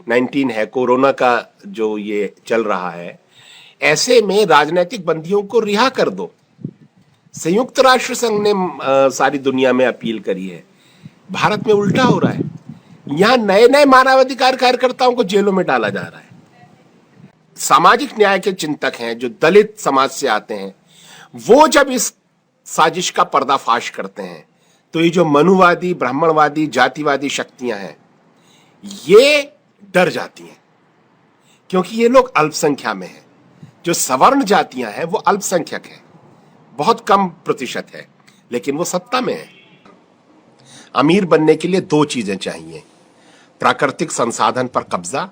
19 है, कोरोना का जो ये चल रहा है, ऐसे में राजनीतिक बंदियों को रिहा कर दो। संयुक्त राष्ट्र संघ ने सारी दुनिया में अपील करी है। भारत में उल्टा हो रहा है। यहां नए नए मानवाधिकार कार्यकर्ताओं को जेलों में डाला जा रहा है। सामाजिक न्याय के चिंतक हैं जो दलित समाज से आते हैं, वो जब इस साजिश का पर्दाफाश करते हैं तो ये जो मनुवादी, ब्राह्मणवादी, जातिवादी शक्तियां हैं ये डर जाती हैं, क्योंकि ये लोग अल्पसंख्या में हैं। जो सवर्ण जातियां हैं वो अल्पसंख्यक हैं, बहुत कम प्रतिशत है, लेकिन वो सत्ता में है। अमीर बनने के लिए दो चीजें चाहिए: प्राकृतिक संसाधन पर कब्जा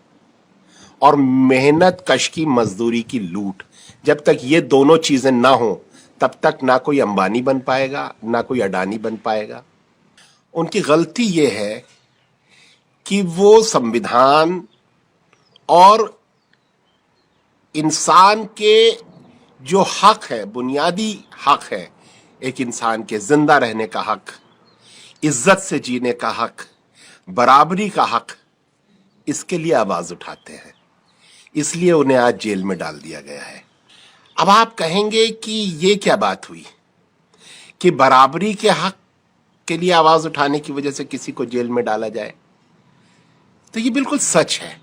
और मेहनत कश की मजदूरी की लूट। जब तक ये दोनों चीजें ना हो तब तक ना कोई अंबानी बन पाएगा, ना कोई अडानी बन पाएगा। उनकी गलती ये है कि वो संविधान और इंसान के जो हक है, बुनियादी हक है, एक इंसान के जिंदा रहने का हक, इज्जत से जीने का हक, बराबरी का हक, इसके लिए आवाज उठाते हैं। इसलिए उन्हें आज जेल में डाल दिया गया है। अब आप कहेंगे कि ये क्या बात हुई कि बराबरी के हक के लिए आवाज उठाने की वजह से किसी को जेल में डाला जाए? तो ये बिल्कुल सच है।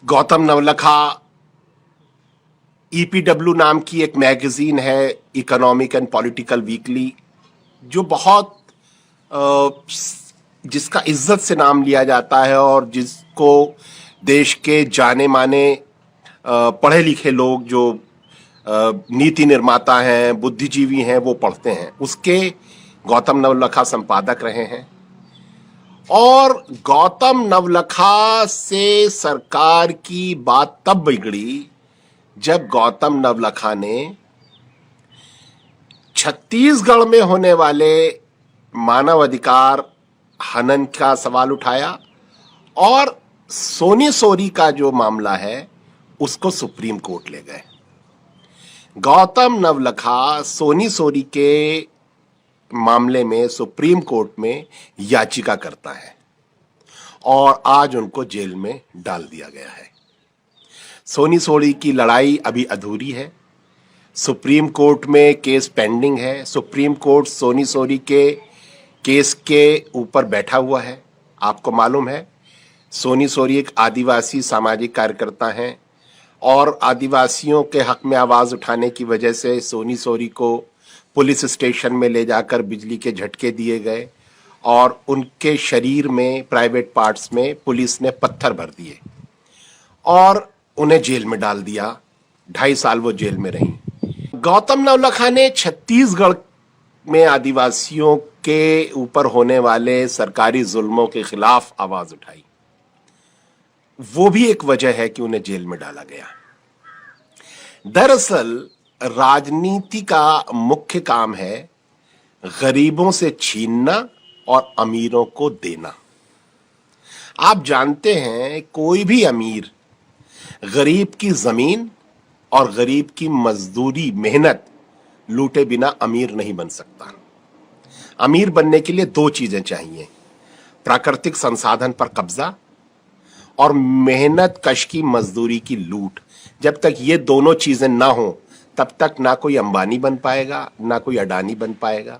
गौतम नवलखा, ईपीडब्ल्यू नाम की एक मैगजीन है, इकोनॉमिक एंड पॉलिटिकल वीकली, जो बहुत जिसका इज्जत से नाम लिया जाता है और जिसको देश के जाने माने पढ़े लिखे लोग जो नीति निर्माता हैं, बुद्धिजीवी हैं, वो पढ़ते हैं, उसके गौतम नवलखा संपादक रहे हैं। और गौतम नवलखा से सरकार की बात तब बिगड़ी जब गौतम नवलखा ने छत्तीसगढ़ में होने वाले मानवाधिकार हनन का सवाल उठाया और सोनी सोरी का जो मामला है उसको सुप्रीम कोर्ट ले गए। गौतम नवलखा सोनी सोरी के मामले में सुप्रीम कोर्ट में याचिका करता है और आज उनको जेल में डाल दिया गया है। सोनी सोरी की लड़ाई अभी अधूरी है। सुप्रीम कोर्ट में केस पेंडिंग है। सुप्रीम कोर्ट सोनी सोरी के केस के ऊपर बैठा हुआ है। आपको मालूम है, सोनी सोरी एक आदिवासी सामाजिक कार्यकर्ता हैं और आदिवासियों के हक में आवाज उठाने की वजह से सोनी सोरी को पुलिस स्टेशन में ले जाकर बिजली के झटके दिए गए और उनके शरीर में, प्राइवेट पार्ट्स में पुलिस ने पत्थर भर दिए और उन्हें जेल में डाल दिया। 2.5 साल वो जेल में रही। गौतम नवलखा ने छत्तीसगढ़ में आदिवासियों के ऊपर होने वाले सरकारी जुल्मों के खिलाफ आवाज उठाई। वो भी एक वजह है कि उन्हें जेल में डाला गया। दरअसल राजनीति का मुख्य काम है गरीबों से छीनना और अमीरों को देना। आप जानते हैं, कोई भी अमीर गरीब की जमीन और गरीब की मजदूरी, मेहनत लूटे बिना अमीर नहीं बन सकता। अमीर बनने के लिए दो चीजें चाहिए: प्राकृतिक संसाधन पर कब्जा और मेहनत कश की मजदूरी की लूट। जब तक ये दोनों चीजें ना हो तब तक ना कोई अंबानी बन पाएगा, ना कोई अडानी बन पाएगा।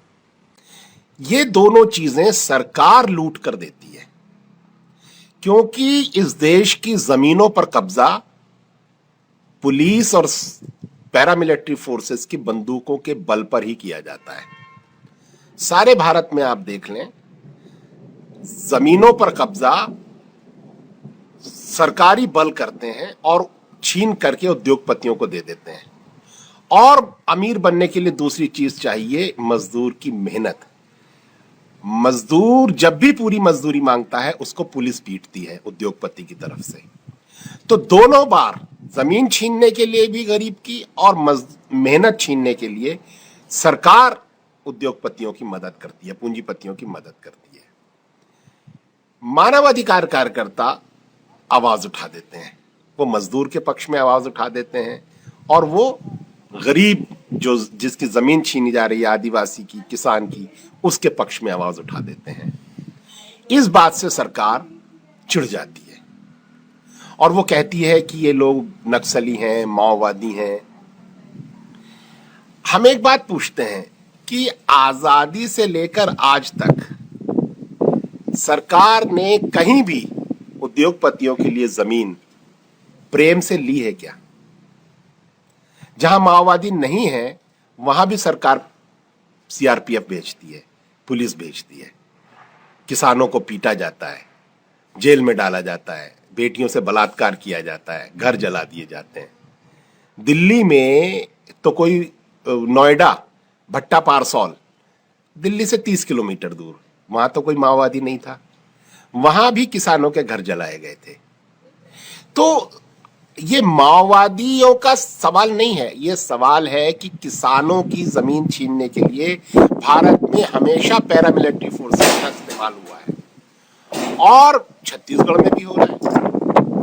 ये दोनों चीजें सरकार लूट कर देती है, क्योंकि इस देश की जमीनों पर कब्जा पुलिस और पैरामिलिट्री फोर्सेस की बंदूकों के बल पर ही किया जाता है। सारे भारत में आप देख लें, जमीनों पर कब्जा सरकारी बल करते हैं और छीन करके उद्योगपतियों को दे देते हैं। और अमीर बनने के लिए दूसरी चीज चाहिए, मजदूर की मेहनत। मजदूर जब भी पूरी मजदूरी मांगता है उसको पुलिस पीटती है उद्योगपति की तरफ से। तो दोनों बार, जमीन छीनने के लिए भी गरीब की और मेहनत छीनने के लिए सरकार उद्योगपतियों की मदद करती है, पूंजीपतियों की मदद करती है। मानवाधिकार कार्यकर्ता आवाज उठा देते हैं, वो मजदूर के पक्ष में आवाज उठा देते हैं और वो गरीब जो जिसकी जमीन छीनी जा रही है, आदिवासी की, किसान की, उसके पक्ष में आवाज उठा देते हैं। इस बात से सरकार चिढ़ जाती है और वो कहती है कि ये लोग नक्सली हैं, माओवादी हैं। हम एक बात पूछते हैं कि आजादी से लेकर आज तक सरकार ने कहीं भी उद्योगपतियों के लिए जमीन प्रेम से ली है क्या? जहां माओवादी नहीं है वहां भी सरकार सीआरपीएफ भेजती है, पुलिस भेजती है, किसानों को पीटा जाता है, जेल में डाला जाता है, बेटियों से बलात्कार किया जाता है, घर जला दिए जाते हैं। दिल्ली में तो कोई नोएडा, भट्टा पारसौल, दिल्ली से 30 किलोमीटर दूर, वहां तो कोई माओवादी नहीं था, वहां भी किसानों के घर जलाए गए थे। तो ये माओवादियों का सवाल नहीं है, ये सवाल है कि किसानों की जमीन छीनने के लिए भारत में हमेशा पैरामिलिट्री फोर्सेस का इस्तेमाल हुआ है और छत्तीसगढ़ में भी हो रहा है।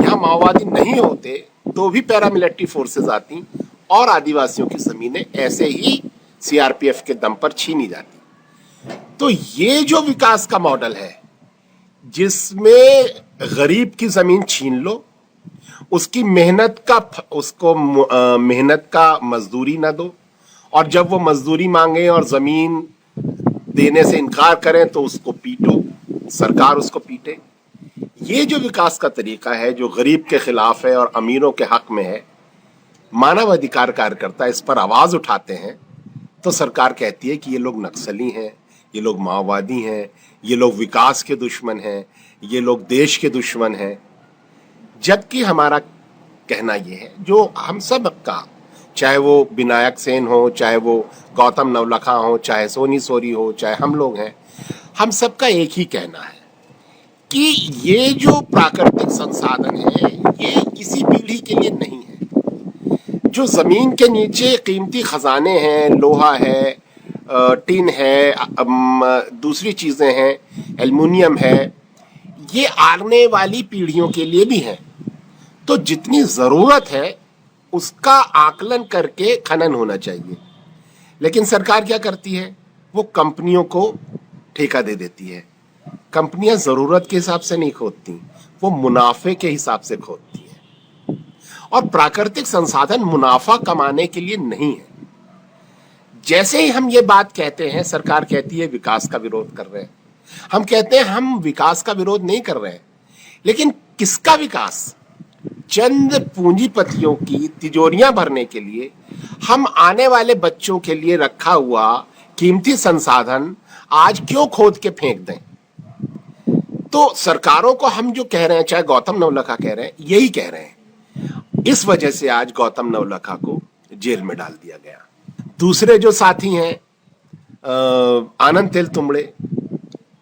यहाँ माओवादी नहीं होते तो भी पैरामिलिट्री फोर्सेस आती और आदिवासियों की जमीनें ऐसे ही सीआरपीएफ के दम पर छीनी जाती। तो ये जो विकास का मॉडल है जिसमें गरीब की जमीन छीन लो, उसकी मेहनत का मजदूरी ना दो, और जब वो मजदूरी मांगे और जमीन देने से इनकार करें तो उसको पीटो, सरकार उसको पीटे, ये जो विकास का तरीका है जो गरीब के खिलाफ है और अमीरों के हक में है, मानव अधिकार कार्यकर्ता इस पर आवाज उठाते हैं तो सरकार कहती है कि ये लोग नक्सली हैं, ये लोग माओवादी हैं, ये लोग विकास के दुश्मन हैं, ये लोग देश के दुश्मन हैं। जबकि हमारा कहना यह है, जो हम सब का, चाहे वो विनायक सेन हो, चाहे वो गौतम नवलखा हो, चाहे सोनी सोरी हो, चाहे हम लोग हैं, हम सबका एक ही कहना है कि ये जो प्राकृतिक संसाधन है ये किसी पीढ़ी के लिए नहीं है। जो जमीन के नीचे कीमती खजाने हैं, लोहा है, टिन है, दूसरी चीजें हैं, एल्युमिनियम है, ये आने वाली पीढ़ियों के लिए भी है। तो जितनी जरूरत है उसका आकलन करके खनन होना चाहिए। लेकिन सरकार क्या करती है, वो कंपनियों को ठेका दे देती है। कंपनियां जरूरत के हिसाब से नहीं खोदती, वो मुनाफे के हिसाब से खोदती हैं। और प्राकृतिक संसाधन मुनाफा कमाने के लिए नहीं है। जैसे ही हम ये बात कहते हैं, सरकार कहती है विकास का विरोध कर रहे हैं। हम कहते हैं हम विकास का विरोध नहीं कर रहे हैं, लेकिन किसका विकास? चंद पूंजीपतियों की तिजोरियां भरने के लिए हम आने वाले बच्चों के लिए रखा हुआ कीमती संसाधन आज क्यों खोद के फेंक दें? तो सरकारों को हम जो कह रहे हैं, चाहे गौतम नवलखा कह रहे हैं, यही कह रहे हैं। इस वजह से आज गौतम नवलखा को जेल में डाल दिया गया। दूसरे जो साथी हैं, आनंद तेलतुंबड़े,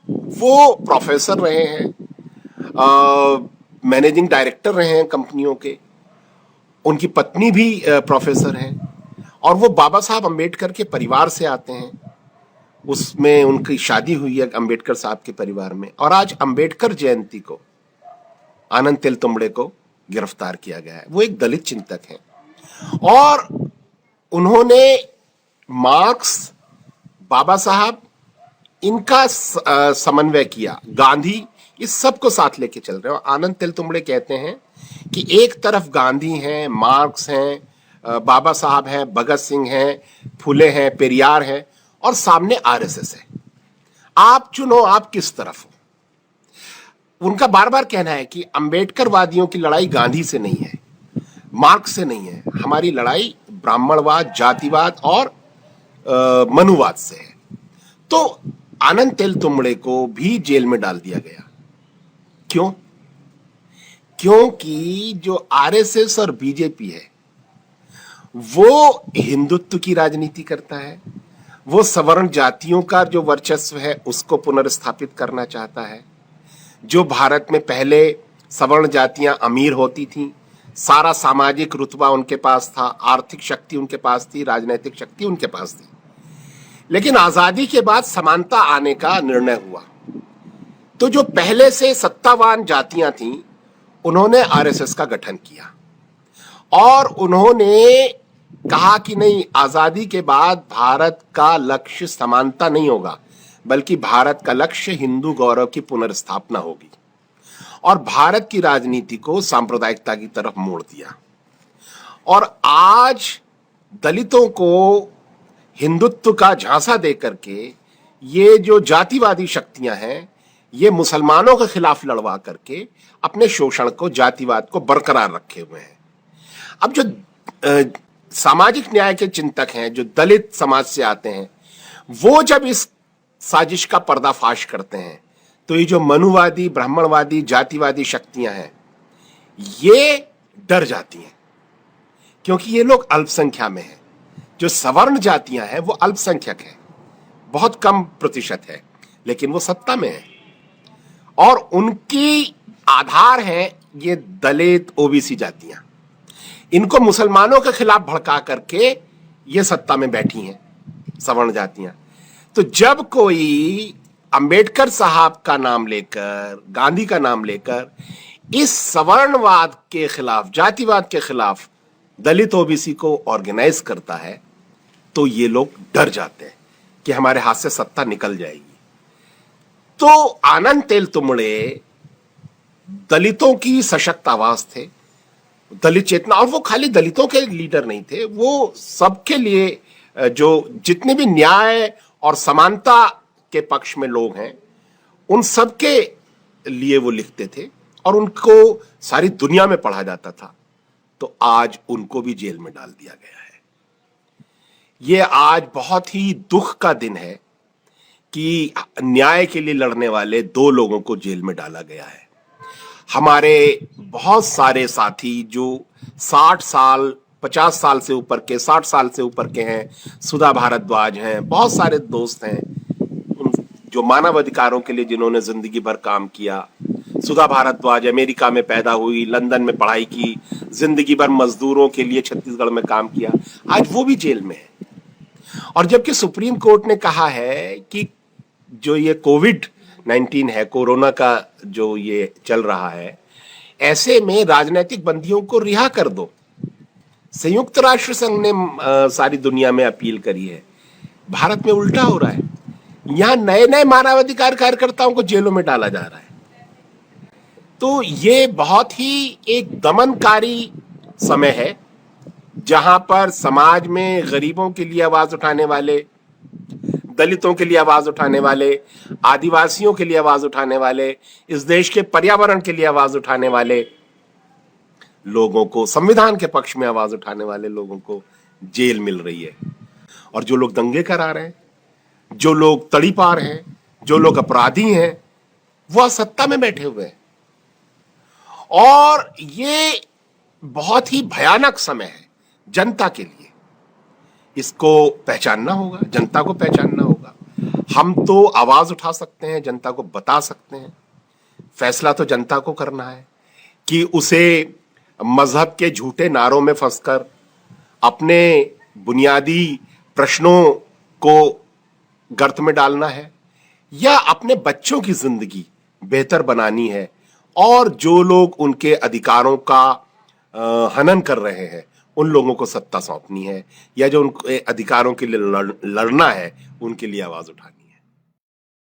वो प्रोफेसर रहे हैं, मैनेजिंग डायरेक्टर रहे हैं कंपनियों के, उनकी पत्नी भी प्रोफेसर हैं और वो बाबा साहब अंबेडकर के परिवार से आते हैं। उसमें उनकी शादी हुई है अंबेडकर साहब के परिवार में। और आज अंबेडकर जयंती को आनंद तेलतुंबड़े को गिरफ्तार किया गया है। वो एक दलित चिंतक हैं और उन्होंने मार्क्स, बाबा साहब, इनका समन्वय किया, गांधी, इस सब को साथ लेके चल रहे हो। आनंद तेलतुंबड़े कहते हैं कि एक तरफ गांधी हैं, मार्क्स हैं, बाबा साहब हैं, भगत सिंह हैं, फुले हैं, पेरियार हैं, और सामने आरएसएस है। आप चुनो आप किस तरफ हो। उनका बार बार कहना है कि अंबेडकर वादियों की लड़ाई गांधी से नहीं है, मार्क्स से नहीं है, हमारी लड़ाई ब्राह्मणवाद, जातिवाद और मनुवाद से है। तो आनंद तेलतुंबड़े को भी जेल में डाल दिया गया। क्यों? क्योंकि जो आरएसएस और बीजेपी है वो हिंदुत्व की राजनीति करता है, वो सवर्ण जातियों का जो वर्चस्व है उसको पुनर्स्थापित करना चाहता है। जो भारत में पहले सवर्ण जातियां अमीर होती थीं, सारा सामाजिक रुतबा उनके पास था, आर्थिक शक्ति उनके पास थी, राजनीतिक शक्ति उनके पास थी, लेकिन आजादी के बाद समानता आने का निर्णय हुआ। तो जो पहले से सत्तावान जातियां थीं उन्होंने आरएसएस का गठन किया और उन्होंने कहा कि नहीं, आजादी के बाद भारत का लक्ष्य समानता नहीं होगा, बल्कि भारत का लक्ष्य हिंदू गौरव की पुनर्स्थापना होगी। और भारत की राजनीति को सांप्रदायिकता की तरफ मोड़ दिया। और आज दलितों को हिंदुत्व का झांसा देकर के ये जो जातिवादी शक्तियां हैं, ये मुसलमानों के खिलाफ लड़वा करके अपने शोषण को, जातिवाद को बरकरार रखे हुए हैं। अब जो सामाजिक न्याय के चिंतक हैं, जो दलित समाज से आते हैं, वो जब इस साजिश का पर्दाफाश करते हैं तो ये जो मनुवादी, ब्राह्मणवादी, जातिवादी शक्तियां हैं, ये डर जाती हैं, क्योंकि ये लोग अल्पसंख्या में हैं। जो सवर्ण जातियां हैं वो अल्पसंख्यक हैं, बहुत कम प्रतिशत है, लेकिन वो सत्ता में है और उनकी आधार है ये दलित, ओबीसी जातियां। इनको मुसलमानों के खिलाफ भड़का करके ये सत्ता में बैठी हैं सवर्ण जातियां। तो जब कोई अंबेडकर साहब का नाम लेकर, गांधी का नाम लेकर इस सवर्णवाद के खिलाफ, जातिवाद के खिलाफ दलित, ओबीसी को ऑर्गेनाइज करता है, तो ये लोग डर जाते हैं कि हमारे हाथ से सत्ता निकल जाएगी। तो आनंद तेलतुंबड़े दलितों की सशक्त आवाज थे, दलित चेतना। और वो खाली दलितों के लीडर नहीं थे, वो सबके लिए, जो जितने भी न्याय और समानता के पक्ष में लोग हैं, उन सबके लिए वो लिखते थे और उनको सारी दुनिया में पढ़ा जाता था। तो आज उनको भी जेल में डाल दिया गया है। ये आज बहुत ही दुख का दिन है कि न्याय के लिए लड़ने वाले 2 लोगों को जेल में डाला गया है। हमारे बहुत सारे साथी जो 60 साल, 50 साल से ऊपर के, 60 साल से ऊपर के हैं, सुधा भारद्वाज हैं, बहुत सारे दोस्त हैं जो मानव अधिकारों के लिए जिन्होंने जिंदगी भर काम किया। सुधा भारद्वाज अमेरिका में पैदा हुई, लंदन में पढ़ाई की, जिंदगी भर मजदूरों के लिए छत्तीसगढ़ में काम किया, आज वो भी जेल में है। और जबकि सुप्रीम कोर्ट ने कहा है कि जो ये कोविड-19 है, कोरोना का जो ये चल रहा है, ऐसे में राजनीतिक बंदियों को रिहा कर दो। संयुक्त राष्ट्र संघ ने सारी दुनिया में अपील करी है। भारत में उल्टा हो रहा है, यहां नए नए मानवाधिकार कार्यकर्ताओं को जेलों में डाला जा रहा है। तो ये बहुत ही एक दमनकारी समय है, जहां पर समाज में गरीबों के लिए आवाज उठाने वाले, दलितों के लिए आवाज उठाने वाले, आदिवासियों के लिए आवाज उठाने वाले, इस देश के पर्यावरण के लिए आवाज उठाने वाले लोगों को, संविधान के पक्ष में आवाज उठाने वाले लोगों को जेल मिल रही है। और जो लोग दंगे करा रहे हैं, जो लोग तड़ीपार हैं, जो लोग अपराधी हैं, वह सत्ता में बैठे हुए हैं। और ये बहुत ही भयानक समय है जनता के लिए। इसको पहचानना होगा, जनता को पहचानना होगा। हम तो आवाज उठा सकते हैं, जनता को बता सकते हैं, फैसला तो जनता को करना है कि उसे मजहब के झूठे नारों में फंसकर अपने बुनियादी प्रश्नों को गर्त में डालना है या अपने बच्चों की जिंदगी बेहतर बनानी है। और जो लोग उनके अधिकारों का हनन कर रहे हैं, उन लोगों को सत्ता सौंपनी है, या जो उनके अधिकारों के लिए लड़ना है, उनके लिए आवाज उठानी है।